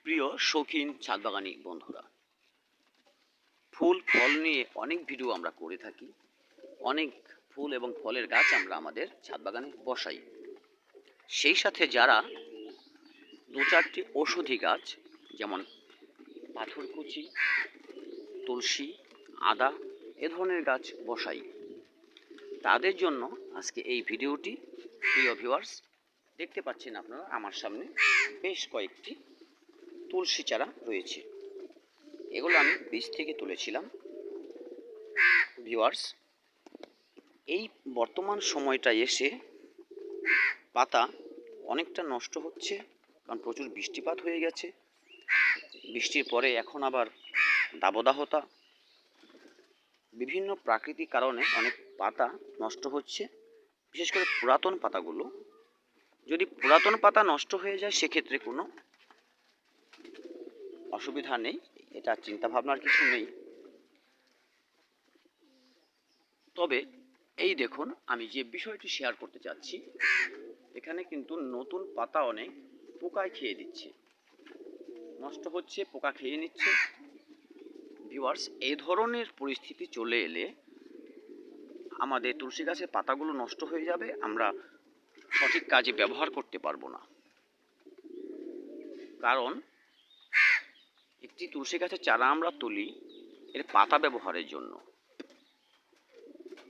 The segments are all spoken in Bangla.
প্রিয় শৌখিন ছাদ বাগানি বন্ধুরা, ফুল ফল নিয়ে অনেক ভিডিও আমরা করে থাকি। অনেক ফুল এবং ফলের গাছ আমরা আমাদের ছাদ বাগানে বসাই। সেই সাথে যারা দু চারটি ঔষধি গাছ যেমন পাথরকুচি, তুলসী, আদা এ ধরনের গাছ বসাই, তাদের জন্য আজকে এই ভিডিওটি। প্রিয় ভিউয়ার্স, দেখতে পাচ্ছেন আপনারা আমার সামনে বেশ কয়েকটি তুলসী চারা রয়েছে। এগুলো আমি বীজ থেকে তুলেছিলাম। ভিউয়ার্স, এই বর্তমান সময়টা এসে পাতা অনেকটা নষ্ট হচ্ছে, কারণ প্রচুর বৃষ্টিপাত হয়ে গেছে। বৃষ্টির পরে এখন আবার দাবদাহতা, বিভিন্ন প্রাকৃতিক কারণে অনেক পাতা নষ্ট হচ্ছে। বিশেষ করে পুরাতন পাতাগুলো, যদি পুরাতন পাতা নষ্ট হয়ে যায় সেক্ষেত্রে কোনো অসুবিধা নেই, এটা চিন্তা ভাবনার কিছু নেই। তবে এই দেখুন, আমি যে বিষয়টি শেয়ার করতে চাচ্ছি, এখানে কিন্তু নতুন পাতা অনেক পোকায় খেয়ে দিচ্ছে, নষ্ট হচ্ছে, পোকা খেয়ে নিচ্ছে। ভিউয়ার্স, এই ধরনের পরিস্থিতি চলে এলে আমাদের তুলসী গাছের পাতাগুলো নষ্ট হয়ে যাবে, আমরা সঠিক কাজে ব্যবহার করতে পারবো না। কারণ একটি তুলসী গাছের চারা আমরা তুলি এর পাতা ব্যবহারের জন্য,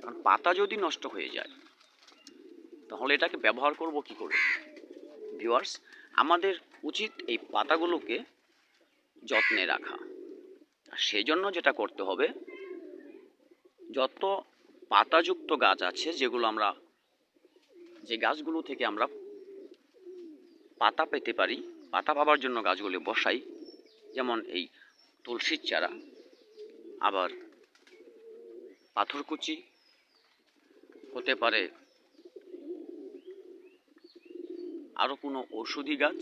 কারণ পাতা যদি নষ্ট হয়ে যায় তাহলে এটাকে ব্যবহার করব কি করে? ভিউয়ার্স, আমাদের উচিত এই পাতাগুলোকে যত্নে রাখা। আর সেই জন্য যেটা করতে হবে, যত পাতাযুক্ত গাছ আছে, যে গাছগুলো থেকে আমরা পাতা পেতে পারি, পাতা পাওয়ার জন্য গাছগুলো বসাই, যেমন এই তুলসীর চারা, আবার পাথরকুচি, হতে পারে আরও কোনো ঔষধি গাছ,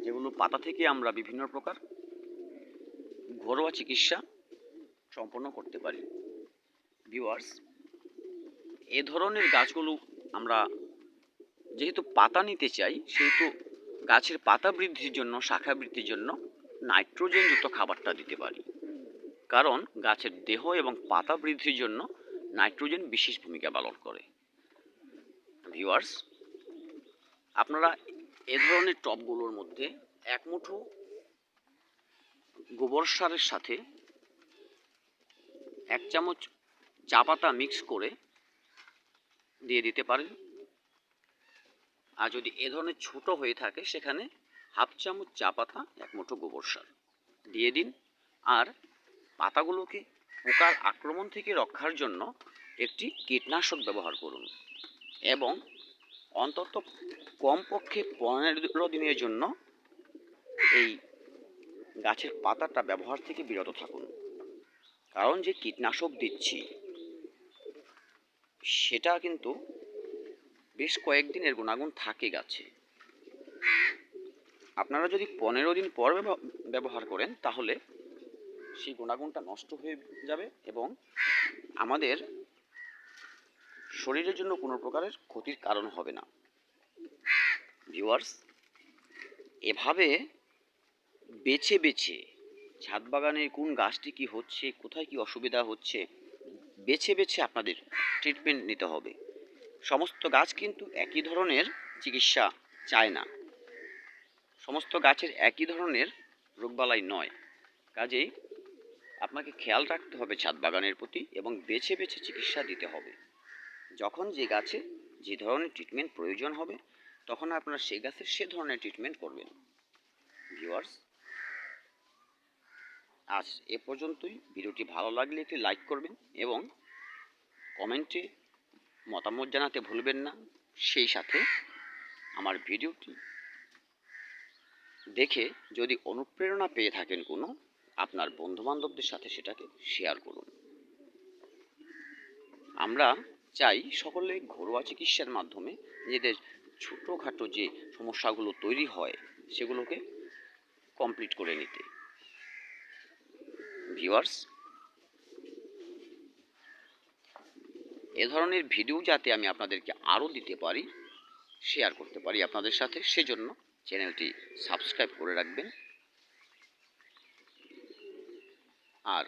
যেগুলো পাতা থেকে আমরা বিভিন্ন প্রকার ঘরোয়া চিকিৎসা সম্পন্ন করতে পারি। ভিউয়ার্স, এ ধরনের গাছগুলো আমরা যেহেতু পাতা নিতে চাই, সেহেতু গাছের পাতা বৃদ্ধির জন্য, শাখা বৃদ্ধির জন্য নাইট্রোজেনযুক্ত খাবারটা দিতে পারি। কারণ গাছের দেহ এবং পাতা বৃদ্ধির জন্য নাইট্রোজেন বিশেষ ভূমিকা পালন করে। ভিউয়ার্স, আপনারা এ ধরনের টবগুলোর মধ্যে এক মুঠো গোবর সারের সাথে 1 চামচ চা পাতা মিক্স করে দিয়ে দিতে পারেন। আর যদি এ ধরনের ছোট হয়ে থাকে, সেখানে 1/2 চামচ চা পাতা 1 মুঠো গোবর সার দিয়ে দিন। আর পাতাগুলোকে পোকার আক্রমণ থেকে রক্ষার জন্য একটি কীটনাশক ব্যবহার করুন, এবং অন্তত কমপক্ষে 15 দিনের জন্য এই গাছের পাতাটা ব্যবহার থেকে বিরত থাকুন। কারণ যে কীটনাশক দিচ্ছি সেটা কিন্তু বেশ কয়েকদিনের গুণাগুণ থাকে গাছে। আপনারা যদি 15 দিন পর ব্যবহার করেন তাহলে সেই গুণাগুণটা নষ্ট হয়ে যাবে এবং আমাদের শরীরের জন্য কোনো প্রকারের ক্ষতির কারণ হবে না। ভিউয়ার্স, এভাবে বেছে বেছে ছাদ বাগানের কোন গাছটি কি হচ্ছে, কোথায় কি অসুবিধা হচ্ছে, বেছে বেছে আপনাদের ট্রিটমেন্ট নিতে হবে। সমস্ত গাছ কিন্তু একই ধরনের চিকিৎসা চায় না, সমস্ত গাছের একই ধরনের রোগবালাই নয়। কাজেই আপনাকে খেয়াল রাখতে হবে ছাদ বাগানের প্রতি, এবং বেছে বেছে চিকিৎসা দিতে হবে। যখন যে গাছে যে ধরনের ট্রিটমেন্ট প্রয়োজন হবে, তখন আপনারা সেই গাছের সে ধরনের ট্রিটমেন্ট করবেন। ভিউয়ার্স, আজ এ পর্যন্তই। ভিডিওটি ভালো লাগলে একটি লাইক করবেন এবং কমেন্টে মতামত জানাতে ভুলবেন না। সেই সাথে আমার ভিডিওটি দেখে যদি অনুপ্রেরণা পেয়ে থাকেন কোনো, আপনার বন্ধুবান্ধবদের সাথে সেটাকে শেয়ার করুন। আমরা চাই সকলে ঘরোয়া চিকিৎসার মাধ্যমে নিজেদের ছোটোখাটো যে সমস্যাগুলো তৈরি হয় সেগুলোকে কমপ্লিট করে নিতে। ভিউয়ার্স, এ ধরনের ভিডিও যাতে আমি আপনাদেরকে আরও দিতে পারি, শেয়ার করতে পারি আপনাদের সাথে, সেজন্য চ্যানেলটি সাবস্ক্রাইব করে রাখবেন। আর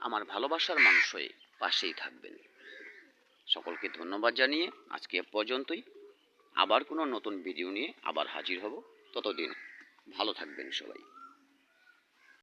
আমার ভালোবাসার মানুষ হয়ে পাশেই থাকবেন। সকলকে ধন্যবাদ জানিয়ে আজকে এ পর্যন্তই। আবার কোনো নতুন ভিডিও নিয়ে আবার হাজির হব। ততদিন ভালো থাকবেন সবাই।